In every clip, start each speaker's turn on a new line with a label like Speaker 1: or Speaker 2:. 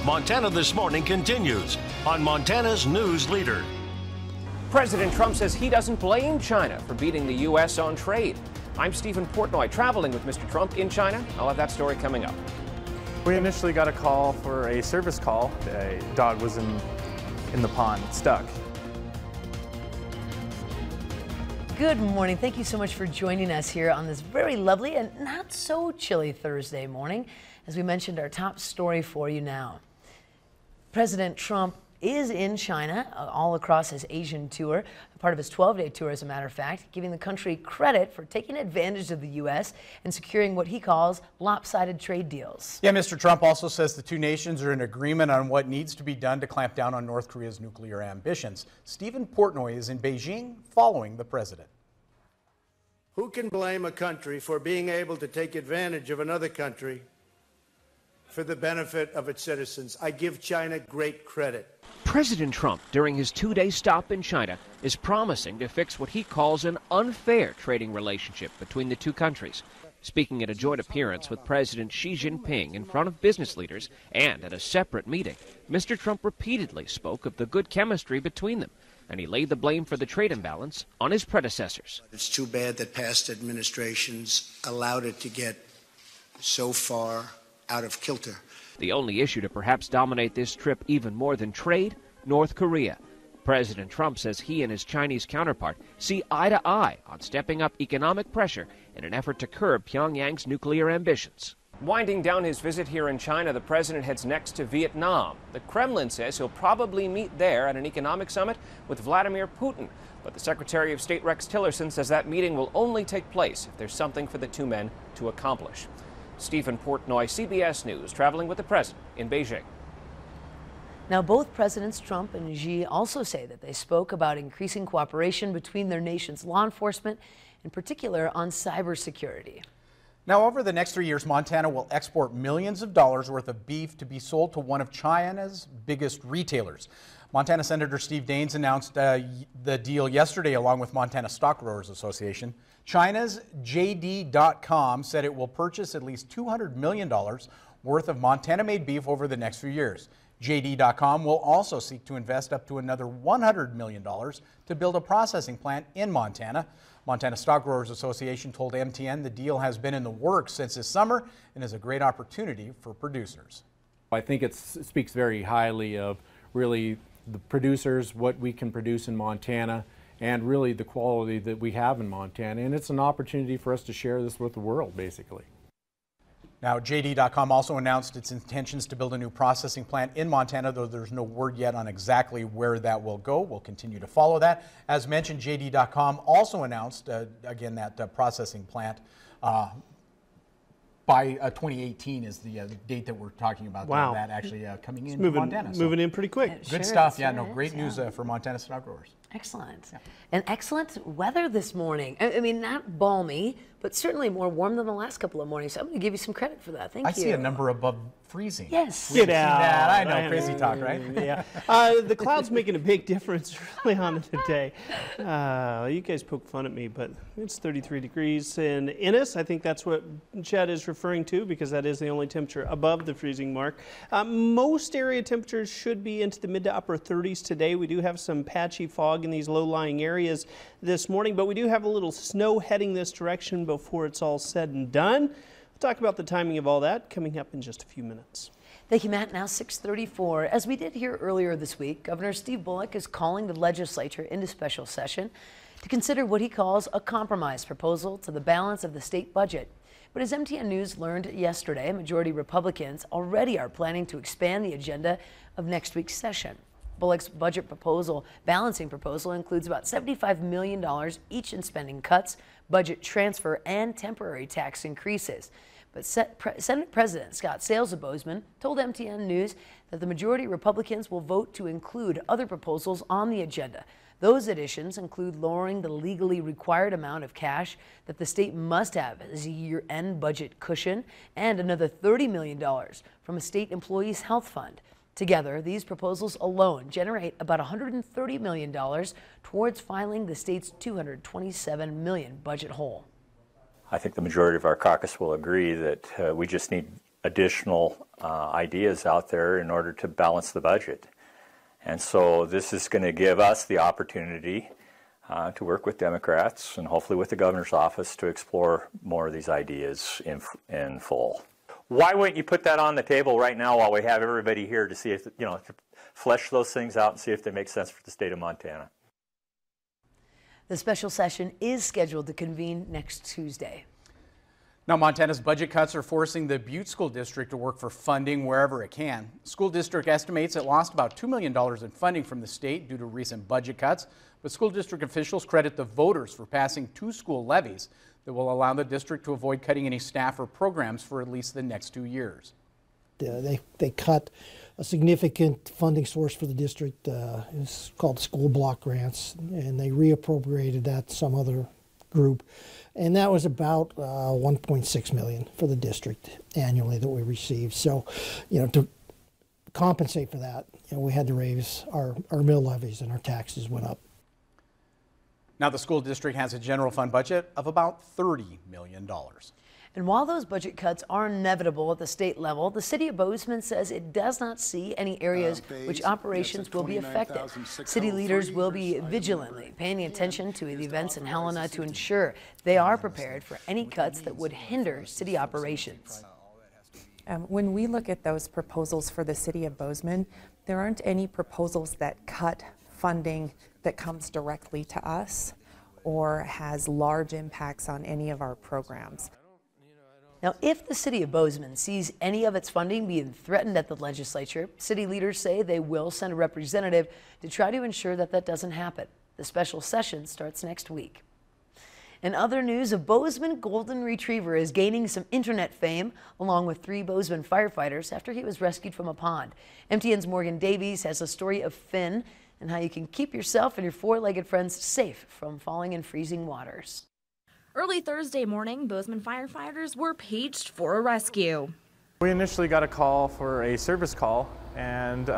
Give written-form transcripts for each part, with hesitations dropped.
Speaker 1: Montana This Morning continues on Montana's News Leader.
Speaker 2: President Trump says he doesn't blame China for beating the U.S. on trade. I'm Stephen Portnoy, traveling with Mr. Trump in China. I'll have that story coming up.
Speaker 3: We initially got a call for a service call. A dog was in the pond, stuck.
Speaker 4: Good morning. Thank you so much for joining us here on this very lovely and not so chilly Thursday morning. As we mentioned, our top story for you now. President Trump is in China all across his Asian tour, part of his 12-day tour, as a matter of fact, giving the country credit for taking advantage of the U.S. and securing what he calls lopsided trade deals.
Speaker 5: Yeah, Mr. Trump also says the two nations are in agreement on what needs to be done to clamp down on North Korea's nuclear ambitions. Stephen Portnoy is in Beijing following the president.
Speaker 6: Who can blame a country for being able to take advantage of another country for the benefit of its citizens? I give China great credit.
Speaker 2: President Trump, during his two-day stop in China, is promising to fix what he calls an unfair trading relationship between the two countries. Speaking at a joint appearance with President Xi Jinping in front of business leaders and at a separate meeting, Mr. Trump repeatedly spoke of the good chemistry between them, and he laid the blame for the trade imbalance on his predecessors.
Speaker 6: It's too bad that past administrations allowed it to get so far out of kilter.
Speaker 2: The only issue to perhaps dominate this trip even more than trade, North Korea. President Trump says he and his Chinese counterpart see eye to eye on stepping up economic pressure in an effort to curb Pyongyang's nuclear ambitions. Winding down his visit here in China, the president heads next to Vietnam. The Kremlin says he'll probably meet there at an economic summit with Vladimir Putin. But the Secretary of State Rex Tillerson says that meeting will only take place if there's something for the two men to accomplish. Stephen Portnoy, CBS News, traveling with the president in Beijing.
Speaker 4: Now, both Presidents Trump and Xi also say that they spoke about increasing cooperation between their nation's law enforcement, in particular on cybersecurity.
Speaker 5: Now, over the next 3 years, Montana will export millions of dollars worth of beef to be sold to one of China's biggest retailers. Montana Senator Steve Daines announced the deal yesterday along with Montana Stock Growers Association. China's JD.com said it will purchase at least $200 million worth of Montana-made beef over the next few years. JD.com will also seek to invest up to another $100 million to build a processing plant in Montana. Montana Stock Growers Association told MTN the deal has been in the works since this summer and is a great opportunity for producers.
Speaker 7: I think it speaks very highly of really the producers, what we can produce in Montana, and really the quality that we have in Montana. And it's an opportunity for us to share this with the world, basically.
Speaker 5: Now, JD.com also announced its intentions to build a new processing plant in Montana, though there's no word yet on exactly where that will go. We'll continue to follow that. As mentioned, JD.com also announced, again, that processing plant by 2018 is the date that we're talking about.
Speaker 8: Wow.
Speaker 5: That actually coming in
Speaker 8: Montana. Moving in pretty quick.
Speaker 5: Good stuff. Yeah, no, great news for Montana stock growers.
Speaker 4: Excellent. Yeah. And excellent weather this morning. I mean, not balmy, but certainly more warm than the last couple of mornings. So I'm going to give you some credit for that. Thank you.
Speaker 5: I see a number above freezing.
Speaker 4: Yes.
Speaker 8: Get out.
Speaker 5: That. I know, crazy talk, right?
Speaker 8: Yeah. The cloud's making a big difference early on today. You guys poke fun at me, but it's 33 degrees in Ennis. I think that's what Chad is referring to because that is the only temperature above the freezing mark. Most area temperatures should be into the mid to upper 30s today. We do have some patchy fog in these low-lying areas this morning, but we do have a little snow heading this direction before it's all said and done. We'll talk about the timing of all that coming up in just a few minutes.
Speaker 4: Thank you, Matt. Now 6:34. As we did hear earlier this week, Governor Steve Bullock is calling the legislature into special session to consider what he calls a compromise proposal to the balance of the state budget. But as MTN News learned yesterday, majority Republicans already are planning to expand the agenda of next week's session. Bullock's budget proposal, balancing proposal, includes about $75 million each in spending cuts, budget transfer, and temporary tax increases. But Senate President Scott Sales of Bozeman told MTN News that the majority Republicans will vote to include other proposals on the agenda. Those additions include lowering the legally required amount of cash that the state must have as a year-end budget cushion and another $30 million from a state employees' health fund. Together, these proposals alone generate about $130 million towards filing the state's $227 million budget hole.
Speaker 9: I think the majority of our caucus will agree that we just need additional ideas out there in order to balance the budget. And so this is going to give us the opportunity to work with Democrats and hopefully with the governor's office to explore more of these ideas in full. Why wouldn't you put that on the table right now while we have everybody here to see if, to flesh those things out and see if they make sense for the state of Montana?
Speaker 4: The special session is scheduled to convene next Tuesday.
Speaker 5: Now, Montana's budget cuts are forcing the Butte School District to work for funding wherever it can. School district estimates it lost about $2 million in funding from the state due to recent budget cuts, but school district officials credit the voters for passing 2 school levies that will allow the district to avoid cutting any staff or programs for at least the next 2 years.
Speaker 10: They cut a significant funding source for the district. It's called school block grants, and they reappropriated that to some other group. And that was about $1.6 million for the district annually that we received. So, to compensate for that, we had to raise our mill levies, and our taxes went up.
Speaker 5: Now, the school district has a general fund budget of about $30 million.
Speaker 4: And while those budget cuts are inevitable at the state level, the city of Bozeman says it does not see any areas which operations will be affected. City leaders will be vigilantly paying attention to the events in Helena to ensure they are prepared for any cuts that would hinder city operations.
Speaker 11: When we look at those proposals for the city of Bozeman, there aren't any proposals that cut funding that comes directly to us or has large impacts on any of our programs.
Speaker 4: Now, if the city of Bozeman sees any of its funding being threatened at the legislature, city leaders say they will send a representative to try to ensure that that doesn't happen. The special session starts next week. In other news, a Bozeman golden retriever is gaining some internet fame along with 3 Bozeman firefighters after he was rescued from a pond. MTN's Morgan Davies has a story of Finn and how you can keep yourself and your 4-legged friends safe from falling in freezing waters.
Speaker 12: Early Thursday morning, Bozeman firefighters were paged for a rescue.
Speaker 3: We initially got a call for a service call, and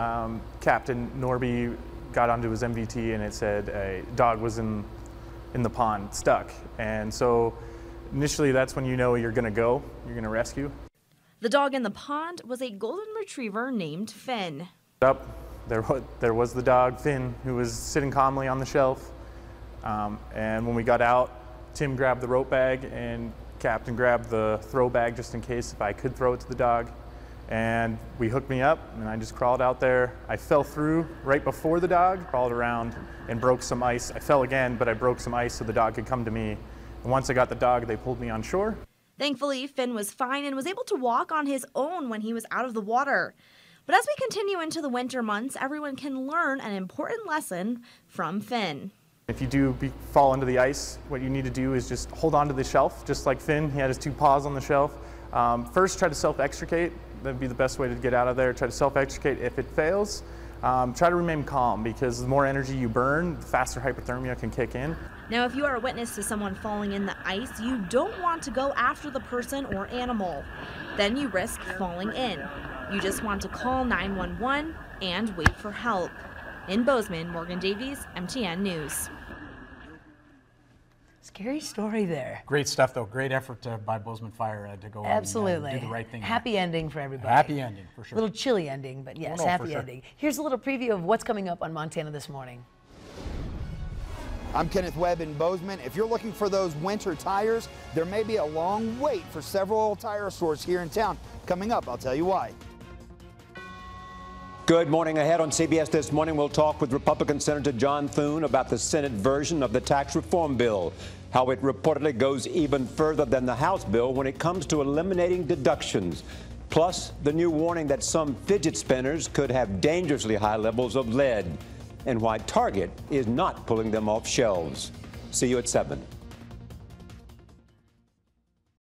Speaker 3: Captain Norby got onto his MVT and it said a dog was in the pond, stuck. And so initially that's when you know you're going to rescue.
Speaker 12: The dog in the pond was a golden retriever named Finn.
Speaker 3: Up, there was the dog, Finn, who was sitting calmly on the shelf. And when we got out, Tim grabbed the rope bag and Captain grabbed the throw bag just in case if I could throw it to the dog. And we hooked me up and I just crawled out there. I fell through right before the dog, crawled around and broke some ice. I fell again, but I broke some ice so the dog could come to me. And once I got the dog, they pulled me on shore.
Speaker 12: Thankfully, Finn was fine and was able to walk on his own when he was out of the water. But as we continue into the winter months, everyone can learn an important lesson from Finn.
Speaker 3: If you do fall into the ice, what you need to do is just hold on to the shelf, just like Finn. He had his 2 paws on the shelf. First, try to self-extricate. That'd be the best way to get out of there. Try to self-extricate. If it fails, try to remain calm, because the more energy you burn, the faster hypothermia can kick in.
Speaker 12: Now, if you are a witness to someone falling in the ice, you don't want to go after the person or animal. Then you risk falling in. You just want to call 911 and wait for help. In Bozeman, Morgan Davies, MTN News.
Speaker 4: Scary story there.
Speaker 5: Great stuff, though. Great effort by Bozeman Fire to go
Speaker 4: Absolutely.
Speaker 5: And do the right thing.
Speaker 4: Happy ending for everybody.
Speaker 5: Happy ending, for sure.
Speaker 4: A little chilly ending, but yes, happy ending. Here's a little preview of what's coming up on Montana this morning.
Speaker 13: I'm Kenneth Webb in Bozeman. If you're looking for those winter tires, there may be a long wait for several tire stores here in town. Coming up, I'll tell you why.
Speaker 14: Good morning. Ahead on CBS This Morning, we'll talk with Republican Senator John Thune about the Senate version of the tax reform bill, how it reportedly goes even further than the House bill when it comes to eliminating deductions, plus the new warning that some fidget spinners could have dangerously high levels of lead, and why Target is not pulling them off shelves. See you at 7.